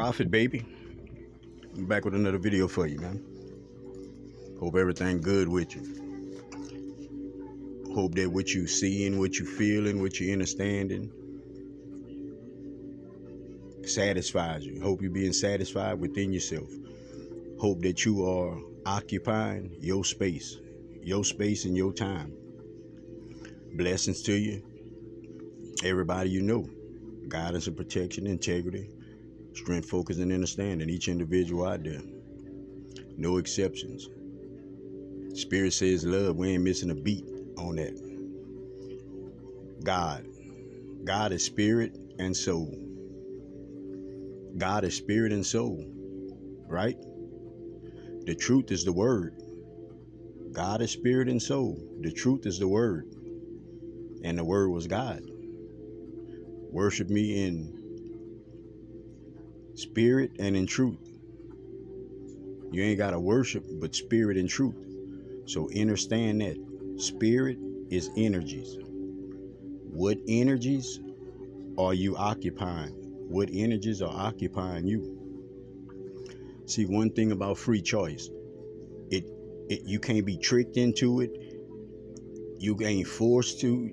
Prophet, baby. I'm back with another video for you, man. Hope everything good with you. Hope that what you seeing, what you feeling, what you understanding satisfies you. Hope you're being satisfied within yourself. Hope that you are occupying your space and your time. Blessings to you, everybody you know. Guidance and protection, integrity, strength, focus, and understanding. Each individual out there. No exceptions. Spirit says love. We ain't missing a beat on that. God is spirit and soul. God is spirit and soul, right? The truth is the word. God is spirit and soul. The truth is the word. And the word was God. Worship me in spirit and in truth. You ain't got to worship but spirit and truth. So understand that spirit is energies. What energies are you occupying? What energies are occupying you? See, one thing about free choice, you can't be tricked into it. You ain't forced to.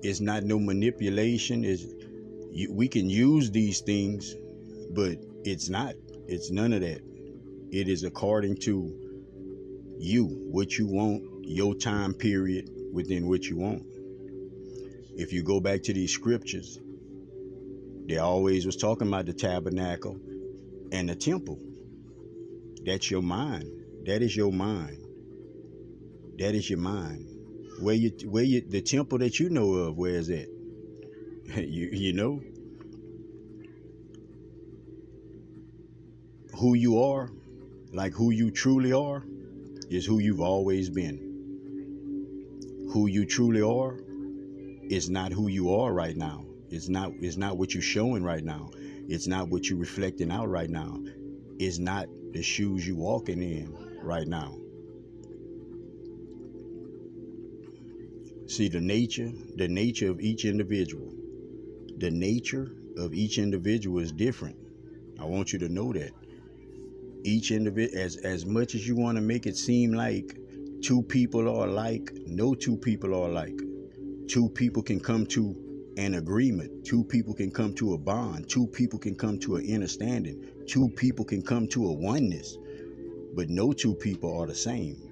It's not no manipulation. We can use these things, but it's not. It's none of that. It is according to you, what you want, your time period within which you want. If you go back to these scriptures, they always was talking about the tabernacle and the temple. That's your mind. That is your mind. That is your mind. The temple that you know of, where is it? you know who you are, like who you truly are, is who you've always been. Who you truly are is not who you are right now. It's not what you're showing right now. It's not what you're reflecting out right now. It's not the shoes you walking in right now. See, the nature of each individual. The nature of each individual is different. I want you to know that. Each individual, as much as you want to make it seem like two people are alike, no two people are alike. Two people can come to an agreement. Two people can come to a bond. Two people can come to an understanding. Two people can come to a oneness. But no two people are the same.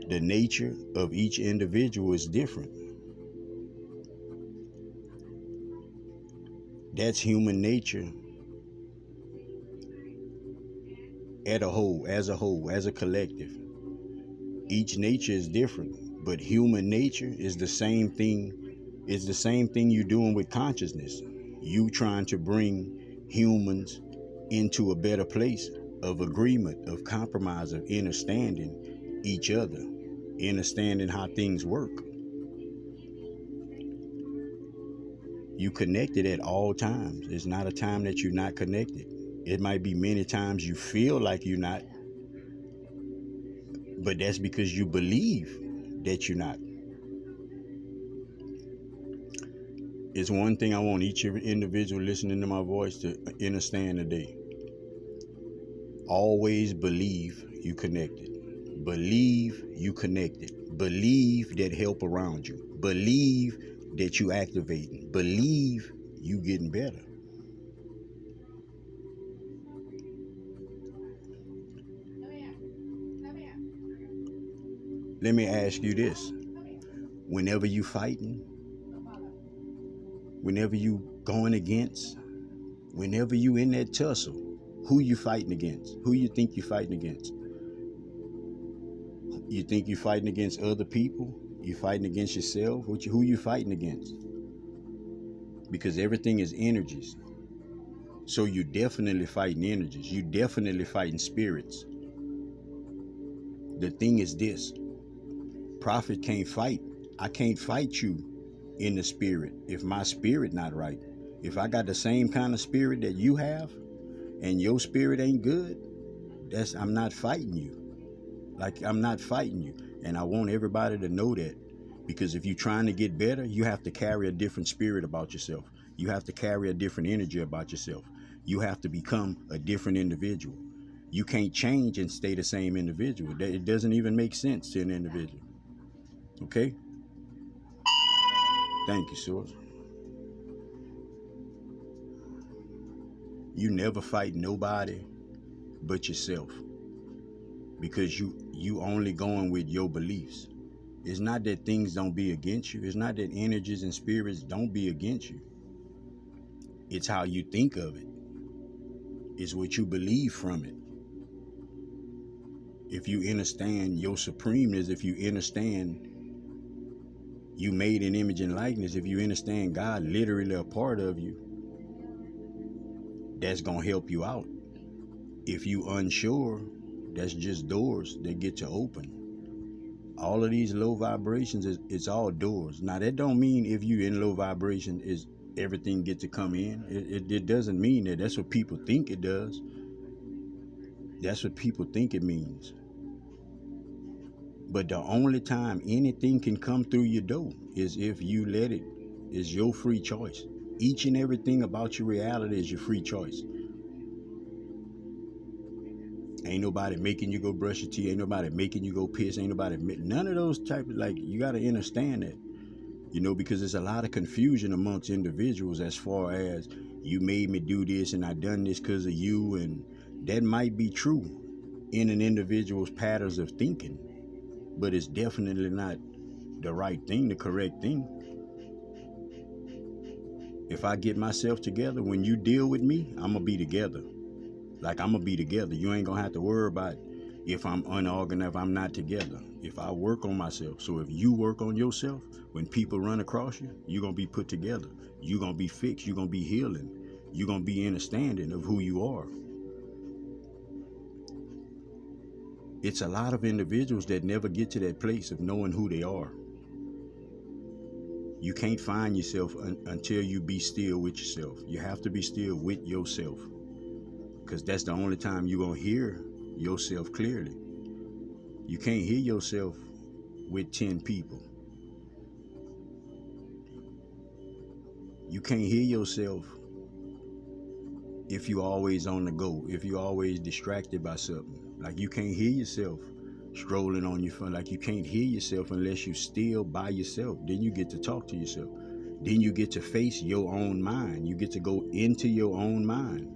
The nature of each individual is different. That's human nature as a collective. Each nature is different, but human nature is the same thing. It's the same thing you're doing with consciousness. You trying to bring humans into a better place of agreement, of compromise, of understanding each other, understanding how things work. You connected at all times. It's not a time that you're not connected. It might be many times you feel like you're not, but that's because you believe that you're not. It's one thing I want each individual listening to my voice to understand today. Always believe you connected. Believe you connected. Believe that help around you. Believe that you activating. Believe you getting better. Let me ask you this. Whenever you fighting, whenever you going against, whenever you in that tussle, who you fighting against? Who you think you're fighting against? You think you're fighting against other people? You fighting against yourself? Who you fighting against? Because everything is energies. So you definitely fighting energies. You definitely fighting spirits. The thing is this. Prophet can't fight. I can't fight you in the spirit if my spirit not right. If I got the same kind of spirit that you have and your spirit ain't good, I'm not fighting you. Like, I'm not fighting you. And I want everybody to know that, because if you're trying to get better, you have to carry a different spirit about yourself. You have to carry a different energy about yourself. You have to become a different individual. You can't change and stay the same individual. It doesn't even make sense to an individual. Okay? Thank you, Source. You never fight nobody but yourself, because you only going with your beliefs. It's not that things don't be against you. It's not that energies and spirits don't be against you. It's how you think of it. It's what you believe from it. If you understand your supremeness, if you understand you made an image and likeness, if you understand God literally a part of you, that's going to help you out. If you unsure, that's just doors that get to open. All of these low vibrations, it's all doors. Now that don't mean if you in low vibration is everything get to come in. It doesn't mean that. That's what people think it does. That's what people think it means. But the only time anything can come through your door is if you let it. It's your free choice. Each and everything about your reality is your free choice. Ain't nobody making you go brush your teeth. Ain't nobody making you go piss. Ain't nobody, none of those type of, like, you got to understand that. You know, because there's a lot of confusion amongst individuals as far as you made me do this and I done this because of you. And that might be true in an individual's patterns of thinking, but it's definitely not the right thing, the correct thing. If I get myself together, when you deal with me, I'm going to be together. Like, I'm going to be together. You ain't going to have to worry about if I'm unorganized, if I'm not together. If I work on myself. So if you work on yourself, when people run across you, you're going to be put together. You're going to be fixed. You're going to be healing. You're going to be understanding of who you are. It's a lot of individuals that never get to that place of knowing who they are. You can't find yourself until you be still with yourself. You have to be still with yourself, because that's the only time you're going to hear yourself clearly. You can't hear yourself with 10 people. You can't hear yourself if you're always on the go, if you're always distracted by something. Like, you can't hear yourself strolling on your phone. Like, you can't hear yourself unless you're still by yourself. Then you get to talk to yourself. Then you get to face your own mind. You get to go into your own mind.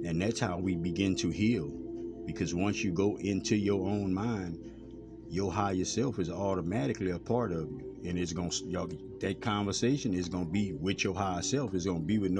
And that's how we begin to heal. Because once you go into your own mind, your higher self is automatically a part of you. And it's going to, that conversation is going to be with your higher self. It's going to be with no